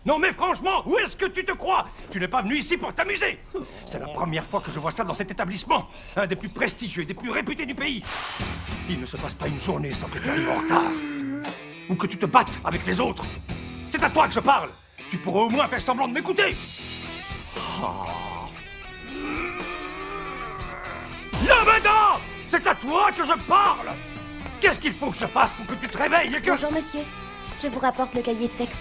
Non mais franchement, où est-ce que tu te crois? Tu n'es pas venu ici pour t'amuser. C'est la première fois que je vois ça dans cet établissement. Un des plus prestigieux et des plus réputés du pays. Il ne se passe pas une journée sans que tu arrives en retard. Ou que tu te battes avec les autres. C'est à toi que je parle. Tu pourrais au moins faire semblant de m'écouter. Là maintenant, c'est à toi que je parle. Qu'est-ce qu'il faut que je fasse pour que tu te réveilles et que... Bonjour, monsieur. Je vous rapporte le cahier de texte.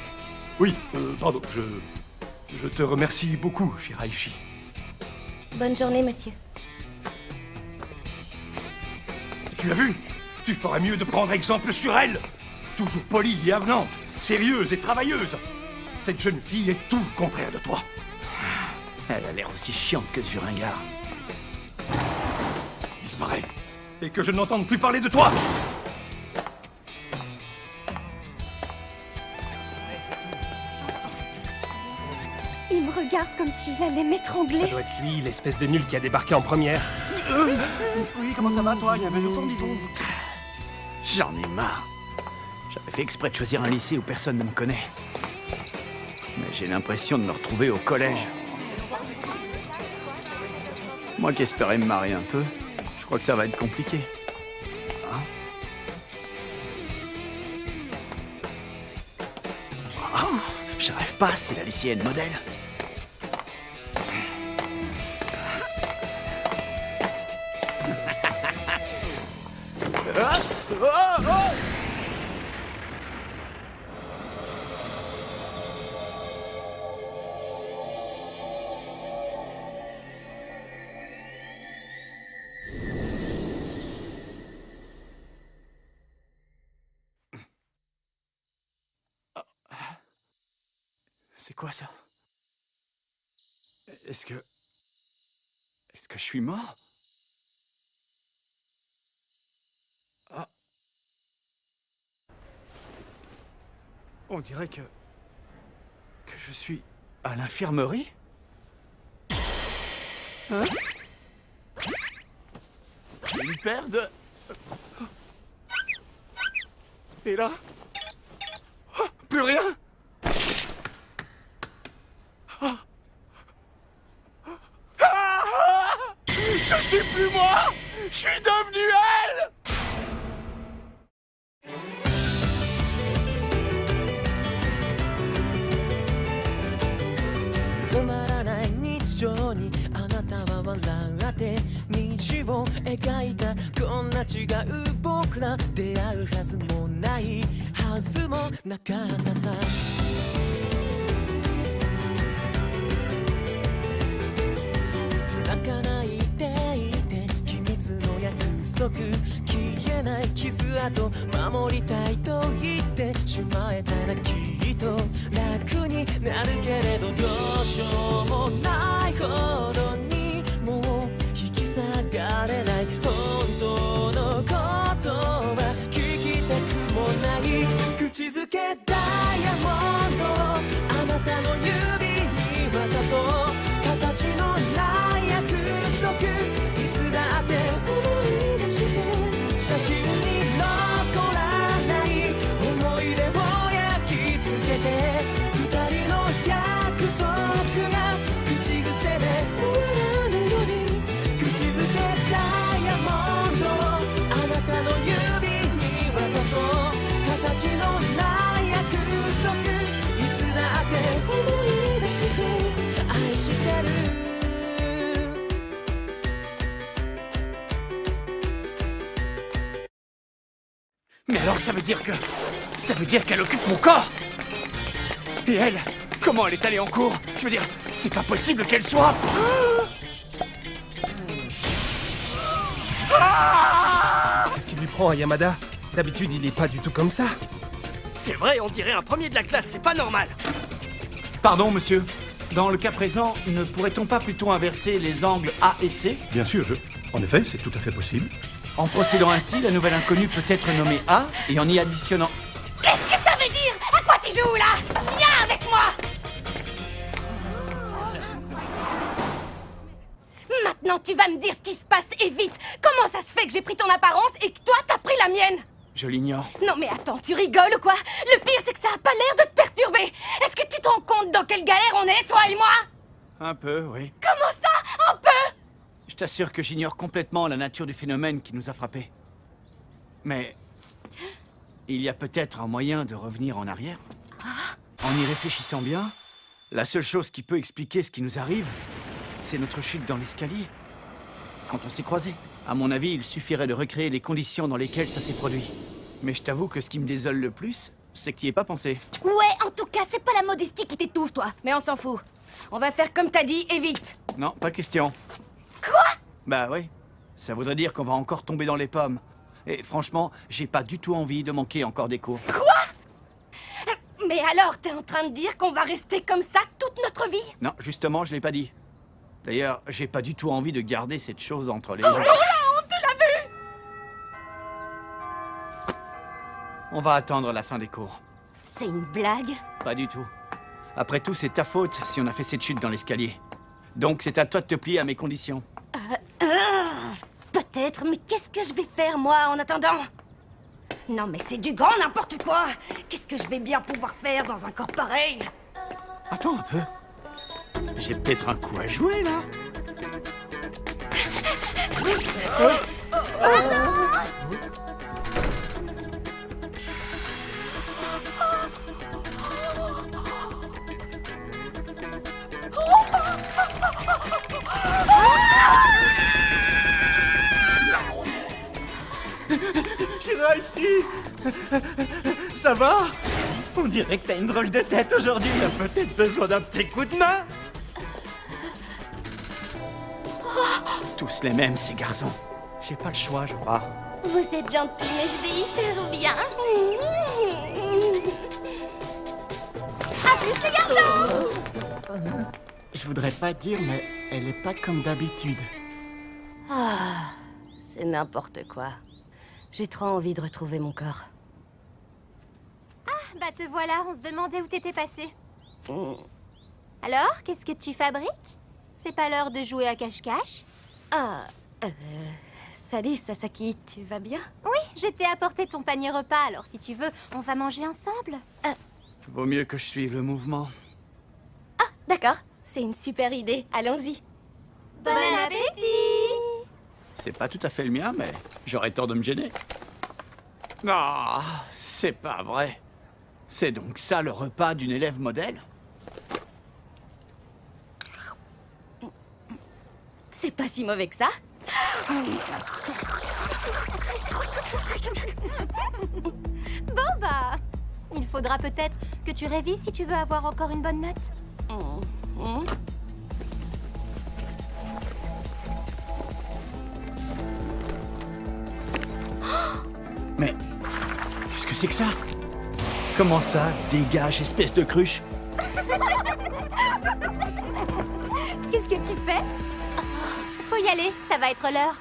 Oui, pardon, je te remercie beaucoup, Shiraishi. Bonne journée, monsieur. Tu as vu? Tu ferais mieux de prendre exemple sur elle. Toujours polie et avenante, sérieuse et travailleuse. Cette jeune fille est tout le contraire de toi. Elle a l'air aussi chiante que ce ringard. Disparaît. Et que je n'entende plus parler de toi. Il me regarde comme si j'allais m'étrangler. Ça doit être lui, l'espèce de nul qui a débarqué en première. Oui, comment ça va, toi? Il y avait longtemps, dis donc. J'en ai marre. J'avais fait exprès de choisir un lycée où personne ne me connaît. Mais j'ai l'impression de me retrouver au collège. Moi qui espérais me marier un peu, je crois que ça va être compliqué. Hein? Oh, je rêve pas, c'est la lycéenne modèle. C'est quoi ça? Est-ce que je suis mort? Ah. On dirait que je suis à l'infirmerie? Hein? Une paire de... Et là? Oh, plus rien? Je suis plus moi! Je suis devenu elle! つまらない日常にあなたは笑って道を描いたこんな違う僕ら出会うはずもないはずもなかったさ泣かないでいて秘密の約束消えない傷跡守りたいと言ってしまえたらきっと楽になるけれどどうしようもないほどにもう引き下がれない本当のことは聞きたくもない口づけダイヤモンドをあなたの指に渡そう形のない約束いつだって思い出して写真に残らない思い出を焼き付けて二人の約束が口癖で終わらぬように口づけダイヤモンドをあなたの指に渡そう形のない約束いつだって思い出して愛してる Mais alors ça veut dire qu'elle occupe mon corps? Et elle, comment elle est allée en cours? Je veux dire, c'est pas possible qu'elle soit... Qu'est-ce qui lui prend à Yamada? D'habitude, il est pas du tout comme ça. C'est vrai, on dirait un premier de la classe, c'est pas normal. Pardon, monsieur. Dans le cas présent, ne pourrait-on pas plutôt inverser les angles A et C? Bien sûr, en effet, c'est tout à fait possible. En procédant ainsi, la nouvelle inconnue peut être nommée A et en y additionnant... Qu'est-ce que ça veut dire? À quoi tu joues, là? Viens avec moi! Maintenant, tu vas me dire ce qui se passe et vite! Comment ça se fait que j'ai pris ton apparence et que toi, t'as pris la mienne? Je l'ignore. Non mais attends, tu rigoles ou quoi? Le pire c'est que ça a pas l'air de te perturber. Est-ce que tu te rends compte dans quelle galère on est, toi et moi? Un peu, oui. Comment ça? Un peu? Je t'assure que j'ignore complètement la nature du phénomène qui nous a frappés. Mais il y a peut-être un moyen de revenir en arrière. En y réfléchissant bien, la seule chose qui peut expliquer ce qui nous arrive, c'est notre chute dans l'escalier. Quand on s'est croisés. À mon avis, il suffirait de recréer les conditions dans lesquelles ça s'est produit. Mais je t'avoue que ce qui me désole le plus, c'est que t'y aies pas pensé. Ouais, en tout cas, c'est pas la modestie qui t'étouffe, toi. Mais on s'en fout. On va faire comme t'as dit et vite. Non, pas question. Quoi? Bah oui. Ça voudrait dire qu'on va encore tomber dans les pommes. Et franchement, j'ai pas du tout envie de manquer encore des cours. Mais alors, t'es en train de dire qu'on va rester comme ça toute notre vie? Non, justement, je l'ai pas dit. D'ailleurs, j'ai pas du tout envie de garder cette chose entre les mains. On va attendre la fin des cours. C'est une blague? Pas du tout. Après tout, c'est ta faute si on a fait cette chute dans l'escalier. Donc c'est à toi de te plier à mes conditions. Peut-être, mais qu'est-ce que je vais faire, moi, en attendant? Non, mais c'est du grand n'importe quoi. Qu'est-ce que je vais bien pouvoir faire dans un corps pareil? Attends un peu. J'ai peut-être un coup à jouer, là. Hiroshi! Ça va? On dirait que t'as une drôle de tête aujourd'hui. T'as peut-être besoin d'un petit coup de main. Tous les mêmes, ces garçons. J'ai pas le choix, je crois. Vous êtes gentil, mais je vais hyper bien. À plus, les garçons! Je voudrais pas dire, mais elle est pas comme d'habitude. Ah, c'est n'importe quoi. J'ai trop envie de retrouver mon corps. Bah te voilà, on se demandait où t'étais passé. Alors, qu'est-ce que tu fabriques? C'est pas l'heure de jouer à cache-cache? Ah, salut Sasaki, tu vas bien? Oui, je t'ai apporté ton panier repas, alors si tu veux, on va manger ensemble. Vaut mieux que je suive le mouvement. Ah, d'accord, c'est une super idée, allons-y. Bon appétit! C'est pas tout à fait le mien, mais j'aurais tort de me gêner. Ah, c'est pas vrai. C'est donc ça le repas d'une élève modèle? C'est pas si mauvais que ça. Bon bah, il faudra peut-être que tu révises si tu veux avoir encore une bonne note. Mais qu'est-ce que c'est que ça? Comment ça? Dégage, espèce de cruche! Qu'est-ce que tu fais? Faut y aller, ça va être l'heure.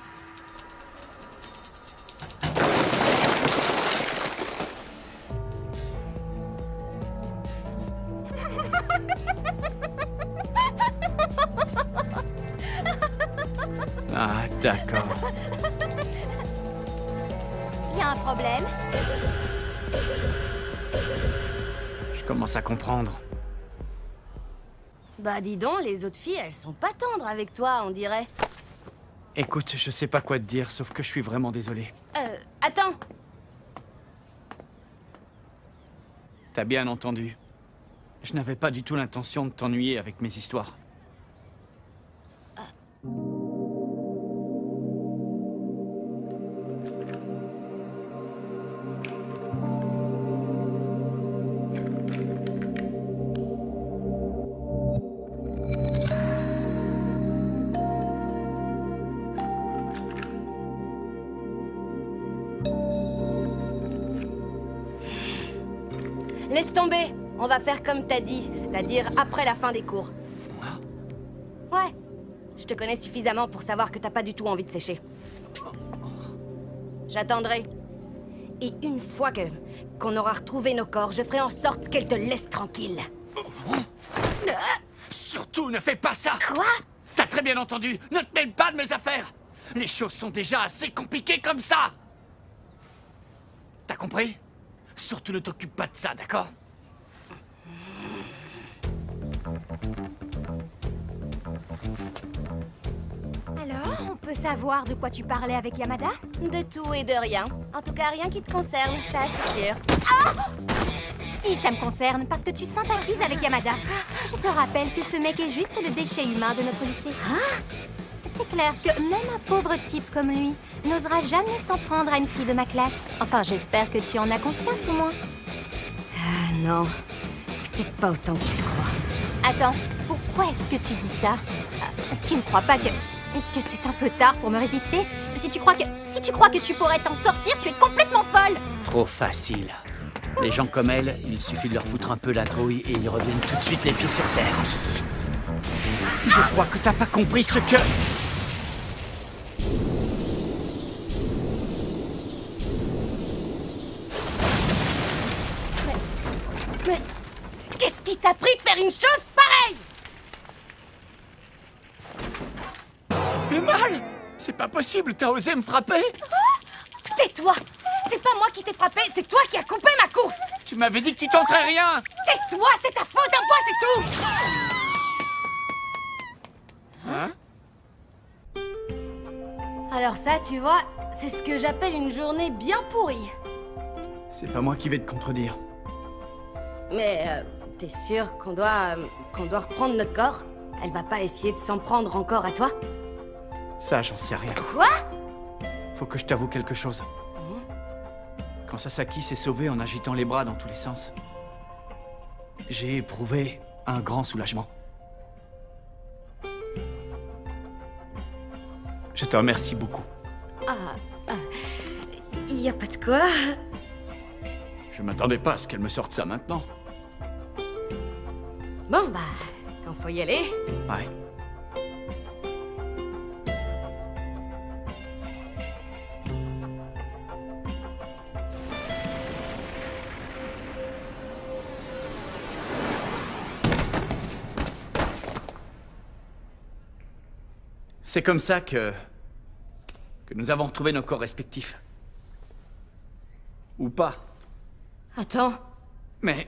Ah, d'accord. Y a un problème? Je commence à comprendre. Bah dis donc, les autres filles, elles sont pas tendres avec toi, on dirait. Écoute, je sais pas quoi te dire, sauf que je suis vraiment désolé. Attends. T'as bien entendu. Je n'avais pas du tout l'intention de t'ennuyer avec mes histoires. Laisse tomber, on va faire comme t'as dit, c'est-à-dire après la fin des cours. Ouais, je te connais suffisamment pour savoir que t'as pas du tout envie de sécher. J'attendrai. Et une fois qu'on aura retrouvé nos corps, je ferai en sorte qu'elle te laisse tranquille. Surtout, ne fais pas ça! Quoi? T'as très bien entendu! Ne te mêle pas de mes affaires! Les choses sont déjà assez compliquées comme ça! T'as compris? Surtout ne t'occupe pas de ça, d'accord? Alors, on peut savoir de quoi tu parlais avec Yamada? De tout et de rien. En tout cas, rien qui te concerne, ça c'est sûr. Si, ça me concerne, parce que tu sympathises avec Yamada. Je te rappelle que ce mec est juste le déchet humain de notre lycée. C'est clair que même un pauvre type comme lui n'osera jamais s'en prendre à une fille de ma classe. Enfin, j'espère que tu en as conscience au moins. Ah non, peut-être pas autant que tu le crois. Attends, pourquoi est-ce que tu dis ça? Tu ne crois pas que c'est un peu tard pour me résister? Si tu crois que tu pourrais t'en sortir, tu es complètement folle! Trop facile. Les gens comme elle, il suffit de leur foutre un peu la trouille et ils reviennent tout de suite les pieds sur terre. Je crois que t'as pas compris ce que... Mais qu'est-ce qui t'a pris de faire une chose pareille? Ça fait mal! C'est pas possible, t'as osé me frapper? Tais-toi! C'est pas moi qui t'ai frappé, c'est toi qui as coupé ma course! Tu m'avais dit que tu tenterais rien! Tais-toi, c'est ta faute, un point, c'est tout! Hein? Alors ça, tu vois, c'est ce que j'appelle une journée bien pourrie. C'est pas moi qui vais te contredire. Mais t'es sûr qu'on doit reprendre notre corps? Elle va pas essayer de s'en prendre encore à toi? Ça, j'en sais rien. Quoi? Faut que je t'avoue quelque chose. Quand Sasaki s'est sauvé en agitant les bras dans tous les sens, j'ai éprouvé un grand soulagement. Je te remercie beaucoup. Y a pas de quoi. Je m'attendais pas à ce qu'elle me sorte ça maintenant. Bon, bah, quand faut y aller. Ouais. C'est comme ça que nous avons retrouvé nos corps respectifs. Ou pas. Attends. Mais...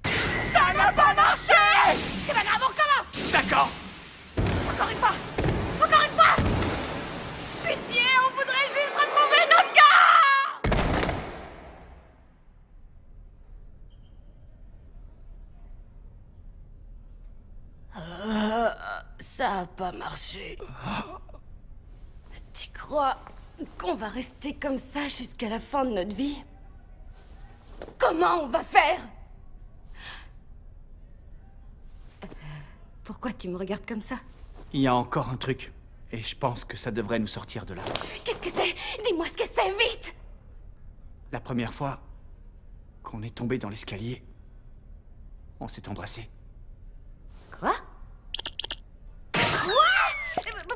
Ça n'a pas marché! C'est pas grave, on recommence! D'accord. Encore une fois! Encore une fois! Pitié, on voudrait juste retrouver nos corps! Ça a pas marché. Tu crois qu'on va rester comme ça jusqu'à la fin de notre vie? Comment on va faire? Pourquoi tu me regardes comme ça? Il y a encore un truc. Et je pense que ça devrait nous sortir de là. Qu'est-ce que c'est? Dis-moi ce que c'est, vite! La première fois qu'on est tombé dans l'escalier, on s'est embrassés. Quoi? Quoi?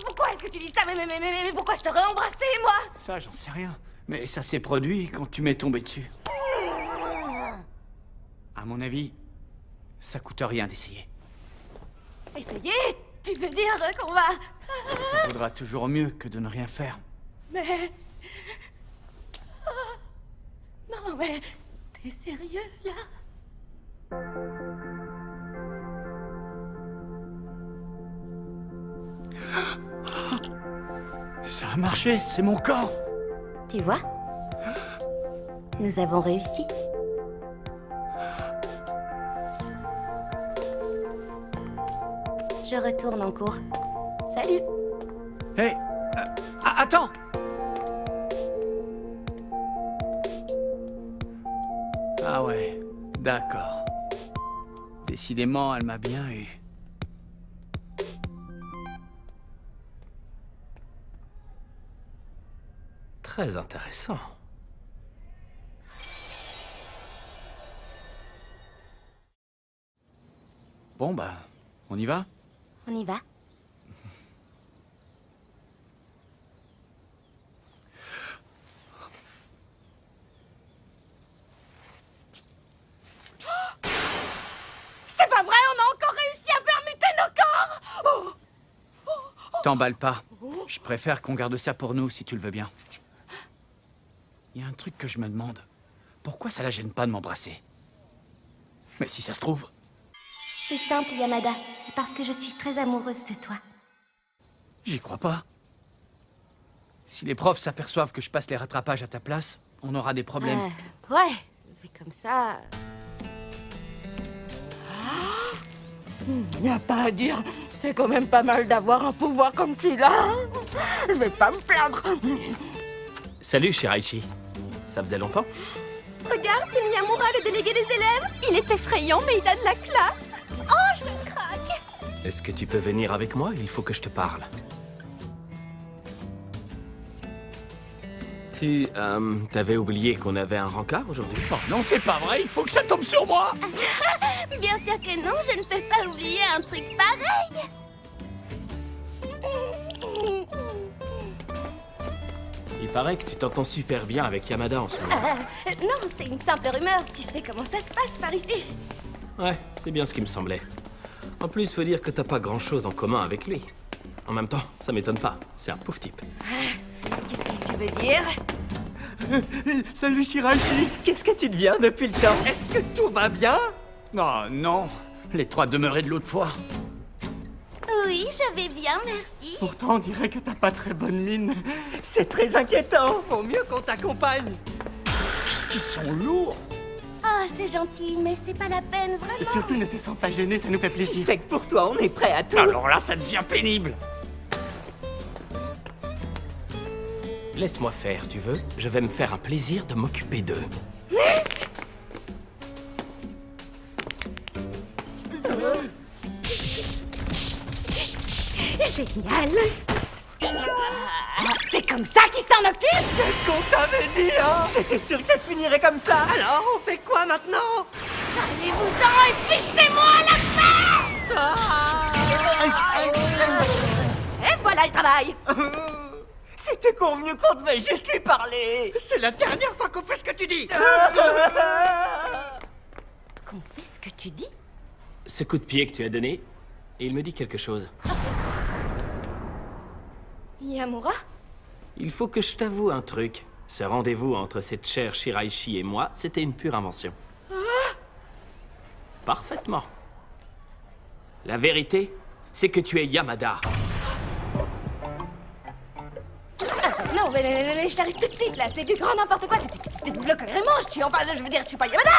Pourquoi est-ce que tu dis ça? Mais pourquoi je t'aurais embrassé, moi? Ça, j'en sais rien. Mais ça s'est produit quand tu m'es tombé dessus. À mon avis, ça coûte rien d'essayer. Essayer? Tu veux dire qu'on va... Ça vaudra toujours mieux que de ne rien faire. Mais... Non, mais... T'es sérieux, là? Ça a marché, c'est mon corps. Tu vois? Nous avons réussi. Je retourne en cours. Salut! Hé, attends! Ah ouais, d'accord. Décidément, elle m'a bien eu. Très intéressant. Bon, bah, on y va? On y va? C'est pas vrai, on a encore réussi à permuter nos corps! T'emballe pas. Je préfère qu'on garde ça pour nous, si tu le veux bien. Il y a un truc que je me demande. Pourquoi ça la gêne pas de m'embrasser? Mais si ça se trouve... C'est simple, Yamada. C'est parce que je suis très amoureuse de toi. J'y crois pas. Si les profs s'aperçoivent que je passe les rattrapages à ta place, on aura des problèmes. Ouais, vu comme ça... Y a pas à dire, c'est quand même pas mal d'avoir un pouvoir comme celui-là. Je vais pas me plaindre. Salut, Shiraishi. Ça faisait longtemps? Regarde, c'est Miyamura, le délégué des élèves. Il est effrayant, mais il a de la classe. Oh, je craque. Est-ce que tu peux venir avec moi? Il faut que je te parle. T'avais oublié qu'on avait un rencard aujourd'hui? Oh non, c'est pas vrai, il faut que ça tombe sur moi. Bien sûr que non, je ne peux pas oublier un truc pareil. Il paraît que tu t'entends super bien avec Yamada en ce moment. Non, c'est une simple rumeur. Tu sais comment ça se passe par ici. Ouais, c'est bien ce qui me semblait. En plus, faut dire que t'as pas grand-chose en commun avec lui. En même temps, ça m'étonne pas. C'est un pauvre type. Qu'est-ce que tu veux dire? Salut Shiraishi. Qu'est-ce que tu deviens depuis le temps? Est-ce que tout va bien? Oh non, les 3 demeurés de l'autre fois. Oui, je vais bien, merci. Pourtant, on dirait que t'as pas très bonne mine. C'est très inquiétant. Vaut mieux qu'on t'accompagne. Qu'est-ce qu'ils sont lourds. Oh, c'est gentil, mais c'est pas la peine, vraiment. Surtout ne te sens pas gêné, ça nous fait Tu plaisir. sais que pour toi, on est prêt à tout. Alors là, ça devient pénible. Laisse-moi faire, tu veux? Je vais me faire un plaisir de m'occuper d'eux. Génial. C'est comme ça qu'il s'en occupe? C'est ce qu'on t'avait dit, hein? J'étais sûr que ça se finirait comme ça. Alors, on fait quoi maintenant? Allez-vous-en et fichez-moi la paix! Et voilà le travail. C'était convenu qu'on devait juste lui parler. C'est la dernière fois qu'on fait ce que tu dis. Qu'on fait ce que tu dis? Ce coup de pied que tu as donné, il me dit quelque chose. Yamura? Il faut que je t'avoue un truc. Ce rendez-vous entre cette chère Shiraishi et moi, c'était une pure invention. Parfaitement. La vérité, c'est que tu es Yamada. Non, mais je t'arrête tout de suite, là. C'est du grand n'importe quoi. Tu te bloques les manches. Je veux dire, je suis pas Yamada.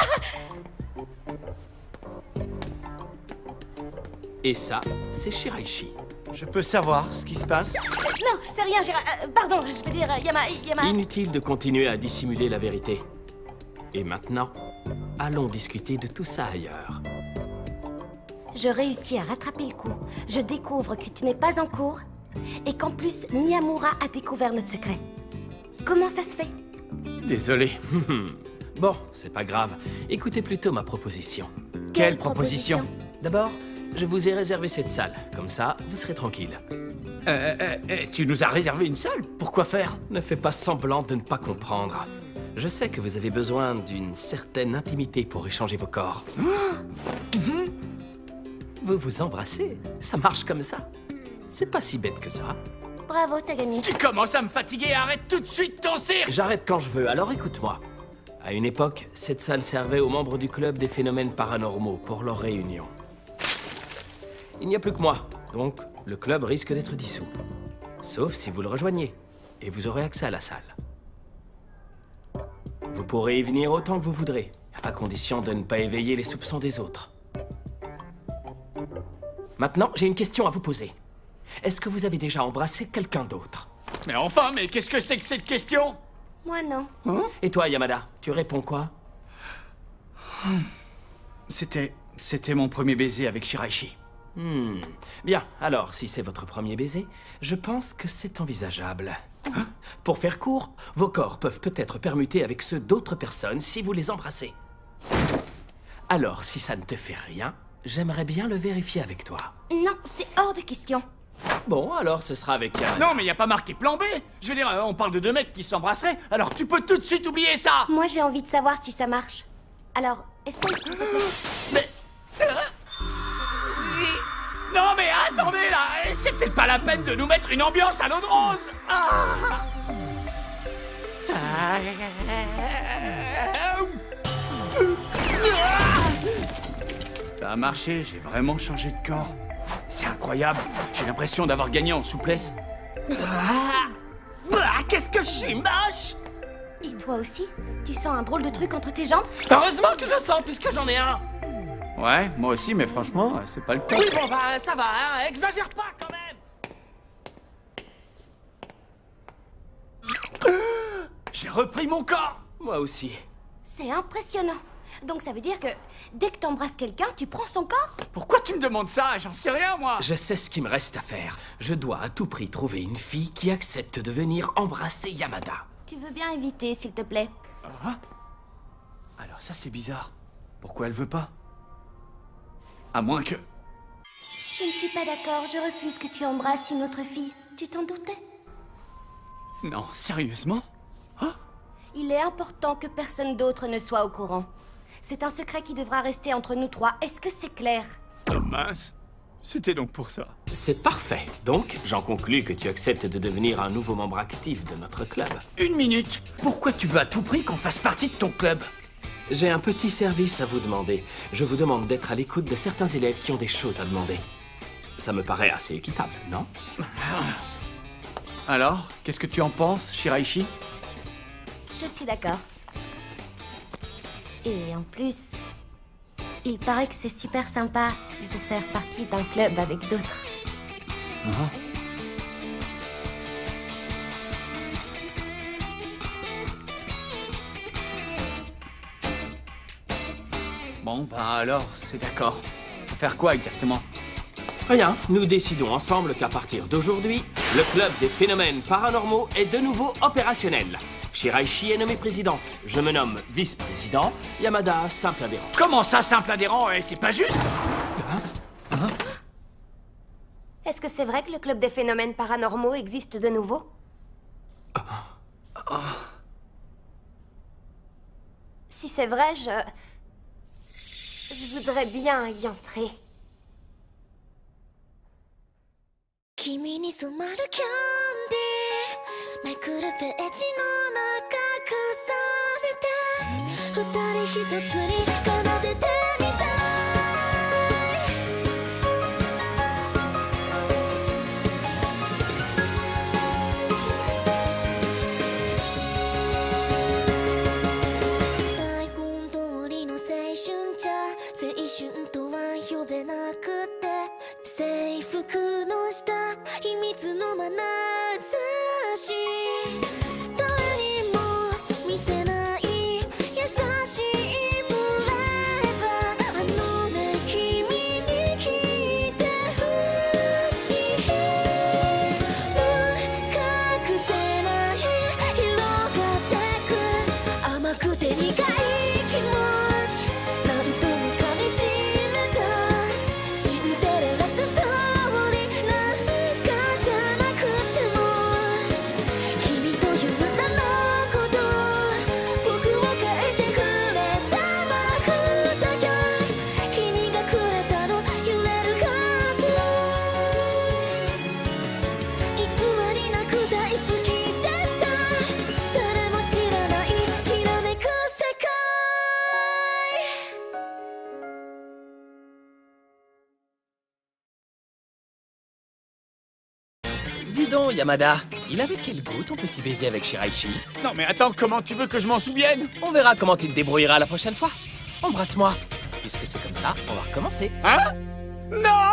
Et ça, c'est Shiraishi. Je peux savoir ce qui se passe? Non, c'est rien, pardon, je veux dire, Yama... Inutile de continuer à dissimuler la vérité. Et maintenant, allons discuter de tout ça ailleurs. Je réussis à rattraper le coup. Je découvre que tu n'es pas en cours et qu'en plus, Miyamura a découvert notre secret. Comment ça se fait? Désolé. Bon, c'est pas grave. Écoutez plutôt ma proposition. Quelle proposition? D'abord, je vous ai réservé cette salle. Comme ça, vous serez tranquille. Tu nous as réservé une salle? Pourquoi faire? Ne fais pas semblant de ne pas comprendre. Je sais que vous avez besoin d'une certaine intimité pour échanger vos corps. Vous vous embrassez. Ça marche comme ça. C'est pas si bête que ça. Bravo, t'as gagné. Tu commences à me fatiguer, arrête tout de suite ton cirque! J'arrête quand je veux, alors écoute-moi. À une époque, cette salle servait aux membres du club des phénomènes paranormaux pour leur réunion. Il n'y a plus que moi, donc le club risque d'être dissous. Sauf si vous le rejoignez, et vous aurez accès à la salle. Vous pourrez y venir autant que vous voudrez, à condition de ne pas éveiller les soupçons des autres. Maintenant, j'ai une question à vous poser. Est-ce que vous avez déjà embrassé quelqu'un d'autre? Mais enfin, mais qu'est-ce que c'est que cette question? Moi, non. Et toi, Yamada, tu réponds quoi? C'était mon premier baiser avec Shiraishi. Bien, alors, si c'est votre premier baiser, je pense que c'est envisageable. Pour faire court, vos corps peuvent peut-être permuter avec ceux d'autres personnes si vous les embrassez. Alors, si ça ne te fait rien, j'aimerais bien le vérifier avec toi. Non, c'est hors de question. Bon, alors ce sera avec Yamada. Non, mais y a pas marqué plan B. Je veux dire, on parle de 2 mecs qui s'embrasseraient, alors tu peux tout de suite oublier ça. Moi, j'ai envie de savoir si ça marche. Alors, essaye, s'il te plaît. Non, mais attendez là, c'est peut-être pas la peine de nous mettre une ambiance à l'eau de rose. Ça a marché, j'ai vraiment changé de corps. C'est incroyable, j'ai l'impression d'avoir gagné en souplesse. Qu'est-ce que je suis moche! Et toi aussi? Tu sens un drôle de truc entre tes jambes? Heureusement que je le sens puisque j'en ai un! Ouais, moi aussi, mais franchement, c'est pas le cas. Oui, bon, bah, ça va, hein, exagère pas quand même! J'ai repris mon corps! Moi aussi. C'est impressionnant. Donc ça veut dire que dès que t'embrasses quelqu'un, tu prends son corps? Pourquoi tu me demandes ça? J'en sais rien, moi! Je sais ce qu'il me reste à faire. Je dois à tout prix trouver une fille qui accepte de venir embrasser Yamada. Tu veux bien éviter, s'il te plaît? Ah? Alors ça, c'est bizarre. Pourquoi elle veut pas? À moins que... Je ne suis pas d'accord, je refuse que tu embrasses une autre fille. Tu t'en doutais? Non, sérieusement? Il est important que personne d'autre ne soit au courant. C'est un secret qui devra rester entre nous trois. Est-ce que c'est clair? Oh mince. C'était donc pour ça. C'est parfait. Donc, j'en conclus que tu acceptes de devenir un nouveau membre actif de notre club. Une minute. Pourquoi tu veux à tout prix qu'on fasse partie de ton club? J'ai un petit service à vous demander. Je vous demande d'être à l'écoute de certains élèves qui ont des choses à demander. Ça me paraît assez équitable, non? Alors, qu'est-ce que tu en penses, Shiraishi? Je suis d'accord. Et en plus, il paraît que c'est super sympa de faire partie d'un club avec d'autres. Bon, bah alors, c'est d'accord. Faut faire quoi exactement? Rien, nous décidons ensemble qu'à partir d'aujourd'hui, le club des phénomènes paranormaux est de nouveau opérationnel. Shiraishi est nommée présidente, je me nomme vice-président, Yamada, simple adhérent. Comment ça, simple adhérent? C'est pas juste? Est-ce que c'est vrai que le club des phénomènes paranormaux existe de nouveau? Si c'est vrai, je voudrais bien y entrer. 君に染まるキャンディーめくるページの中重ねて二人一つに奏でてみたい台本通りの青春じゃ青春とは呼べなくて制服の下秘密の眼差し誰にも見せない優しいフレーバーあのね君に聞いてほしい隠せない広がってく甘くて苦い気持ち何度も噛みしめたシンデレラストーリーなんかじゃなくても君という名のこと僕を変えてくれた魔法だよ君がくれたの揺れるハート偽りなく大好きでした誰も知らないきらめく世界 Dis donc, Yamada, il avait quel goût ton petit baiser avec Shiraishi? Non mais attends, comment tu veux que je m'en souvienne? On verra comment tu te débrouilleras la prochaine fois. Embrasse-moi. Puisque c'est comme ça, on va recommencer. Hein? Non!